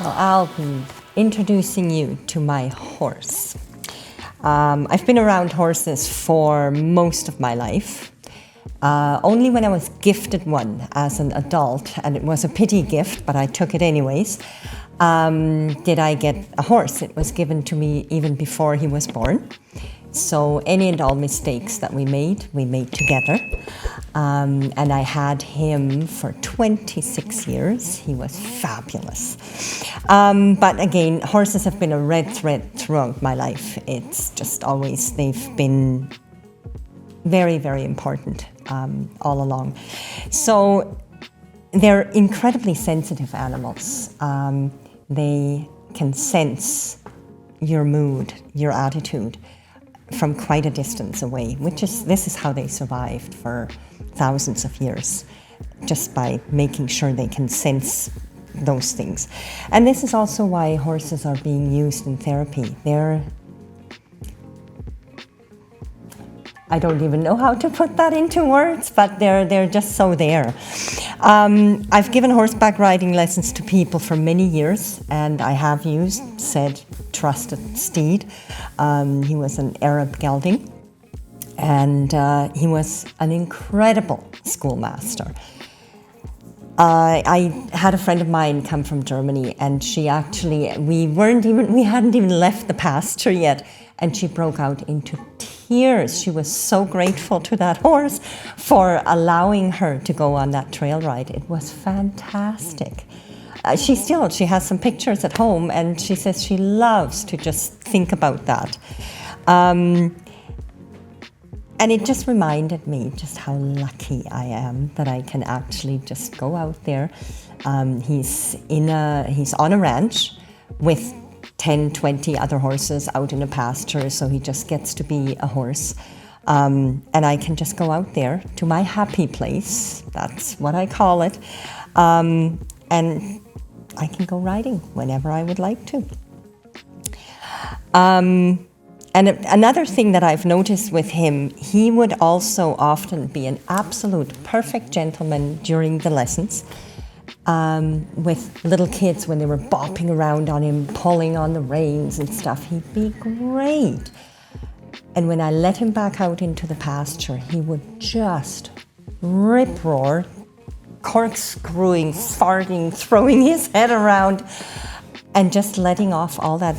I'll be introducing you to my horse. I've been around horses for most of my life. Only when I was gifted one as an adult, and it was a pity gift, but I took it anyways, did I get a horse. It was given to me even before he was born. So any and all mistakes that we made together. And I had him for 26 years. He was fabulous. But again, horses have been a red thread throughout my life. It's just always, they've been very, very important all along. So they're incredibly sensitive animals. They can sense your mood, your attitude from quite a distance away, this is how they survived for thousands of years, just by making sure they can sense those things. And this is also why horses are being used in therapy. I don't even know how to put that into words, but they're just so there. I've given horseback riding lessons to people for many years, and I have used said trusted steed. He was an Arab gelding, and he was an incredible schoolmaster. I had a friend of mine come from Germany, and she actually, we hadn't even left the pasture yet, and she broke out into tears. She was so grateful to that horse for allowing her to go on that trail ride. It was fantastic. She has some pictures at home, and she says she loves to just think about that. And it just reminded me just how lucky I am that I can actually just go out there. He's on a ranch with 10, 20 other horses out in a pasture, so he just gets to be a horse. And I can just go out there to my happy place, that's what I call it, and I can go riding whenever I would like to. And another thing that I've noticed with him, he would also often be an absolute perfect gentleman during the lessons. With little kids when they were bopping around on him, pulling on the reins and stuff, he'd be great. And when I let him back out into the pasture, he would just rip-roar, corkscrewing, farting, throwing his head around, and just letting off all that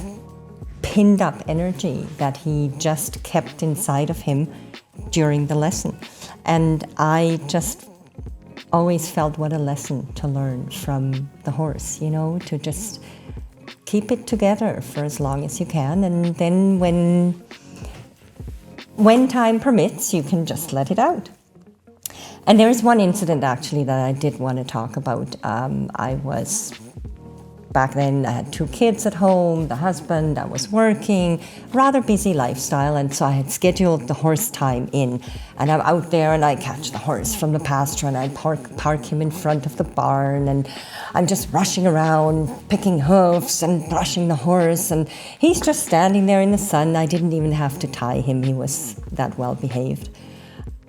pinned-up energy that he just kept inside of him during the lesson. And I just always felt what a lesson to learn from the horse, to just keep it together for as long as you can, and then when time permits, you can just let it out. And there is one incident actually that I did want to talk about. Back then, I had 2 kids at home, the husband, I was working, rather busy lifestyle, and so I had scheduled the horse time in. And I'm out there and I catch the horse from the pasture and I park him in front of the barn, and I'm just rushing around, picking hoofs and brushing the horse, and he's just standing there in the sun. I didn't even have to tie him, he was that well behaved.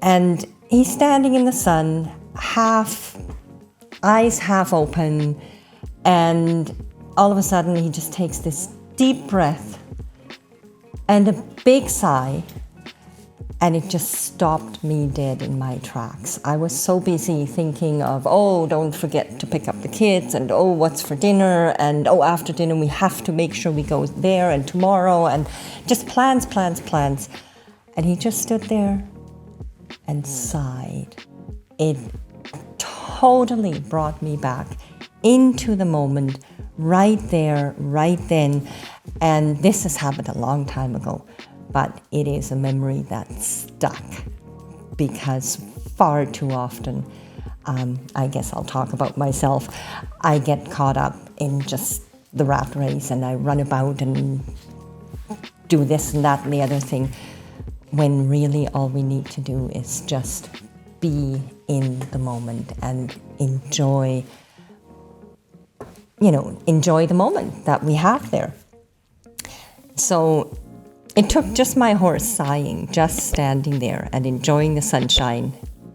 And he's standing in the sun, eyes half open, and all of a sudden he just takes this deep breath and a big sigh, and it just stopped me dead in my tracks. I was so busy thinking of, don't forget to pick up the kids, and what's for dinner, and after dinner we have to make sure we go there, and tomorrow, and just plans. And he just stood there and sighed. It totally brought me back into the moment, right there, right then. And this has happened a long time ago, but it is a memory that's stuck, because far too often, I guess I'll talk about myself, I get caught up in just the rat race, and I run about and do this and that and the other thing, when really all we need to do is just be in the moment and enjoy the moment that we have there. So it took just my horse sighing, just standing there and enjoying the sunshine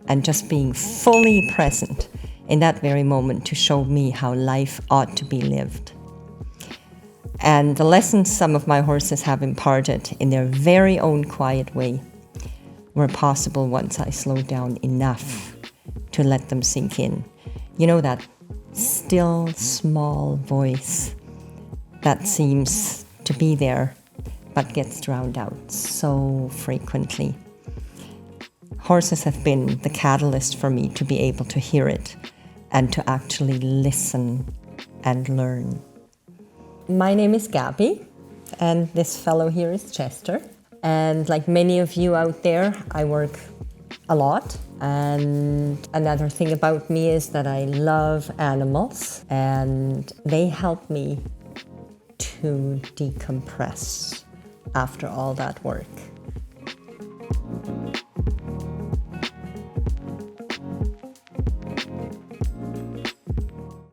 and just being fully present in that very moment to show me how life ought to be lived. And the lessons some of my horses have imparted in their very own quiet way were possible once I slowed down enough to let them sink in. You know, that still, small voice that seems to be there but gets drowned out so frequently. Horses have been the catalyst for me to be able to hear it and to actually listen and learn. My name is Gabi, and this fellow here is Chester. And like many of you out there, I work a lot. And another thing about me is that I love animals, and they help me to decompress after all that work.